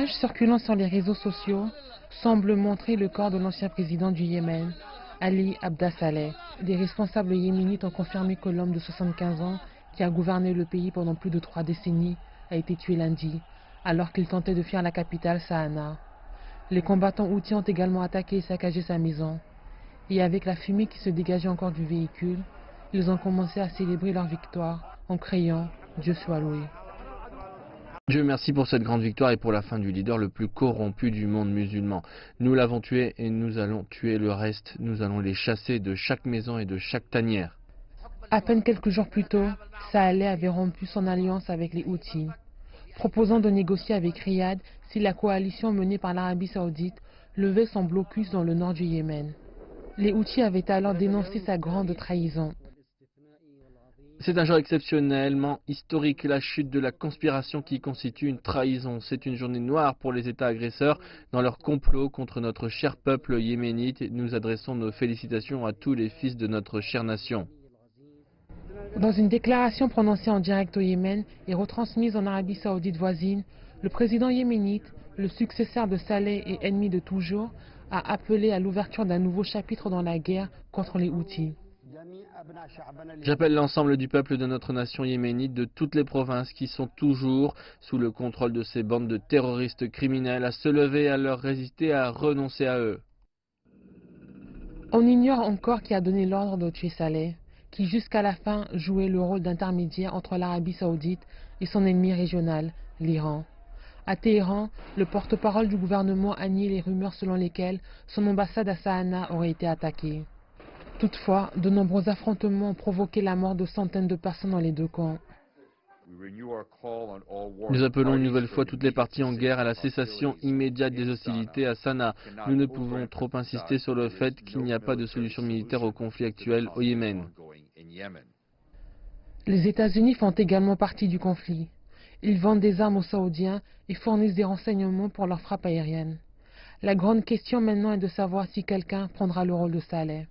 images circulant sur les réseaux sociaux semblent montrer le corps de l'ancien président du Yémen, Ali Abda Saleh. Des responsables yéménites ont confirmé que l'homme de 75 ans, qui a gouverné le pays pendant plus de 3 décennies, a été tué lundi, alors qu'il tentait de fuir la capitale Sanaa. Les combattants houthis ont également attaqué et saccagé sa maison. Et avec la fumée qui se dégageait encore du véhicule, ils ont commencé à célébrer leur victoire en criant « Dieu soit loué ». Dieu merci pour cette grande victoire et pour la fin du leader le plus corrompu du monde musulman. Nous l'avons tué et nous allons tuer le reste. Nous allons les chasser de chaque maison et de chaque tanière. À peine quelques jours plus tôt, Saleh avait rompu son alliance avec les Houthis, proposant de négocier avec Riyad si la coalition menée par l'Arabie Saoudite levait son blocus dans le nord du Yémen. Les Houthis avaient alors dénoncé sa grande trahison. C'est un jour exceptionnellement historique, la chute de la conspiration qui constitue une trahison. C'est une journée noire pour les États agresseurs dans leur complot contre notre cher peuple yéménite. Nous adressons nos félicitations à tous les fils de notre chère nation. Dans une déclaration prononcée en direct au Yémen et retransmise en Arabie Saoudite voisine, le président yéménite, le successeur de Saleh et ennemi de toujours, a appelé à l'ouverture d'un nouveau chapitre dans la guerre contre les Houthis. J'appelle l'ensemble du peuple de notre nation yéménite de toutes les provinces qui sont toujours sous le contrôle de ces bandes de terroristes criminels à se lever, à leur résister, à renoncer à eux. On ignore encore qui a donné l'ordre de tuer Saleh, qui jusqu'à la fin jouait le rôle d'intermédiaire entre l'Arabie Saoudite et son ennemi régional, l'Iran. À Téhéran, le porte-parole du gouvernement a nié les rumeurs selon lesquelles son ambassade à Sanaa aurait été attaquée. Toutefois, de nombreux affrontements ont provoqué la mort de centaines de personnes dans les deux camps. Nous appelons une nouvelle fois toutes les parties en guerre à la cessation immédiate des hostilités à Sanaa. Nous ne pouvons trop insister sur le fait qu'il n'y a pas de solution militaire au conflit actuel au Yémen. Les États-Unis font également partie du conflit. Ils vendent des armes aux Saoudiens et fournissent des renseignements pour leurs frappes aériennes. La grande question maintenant est de savoir si quelqu'un prendra le rôle de Saleh.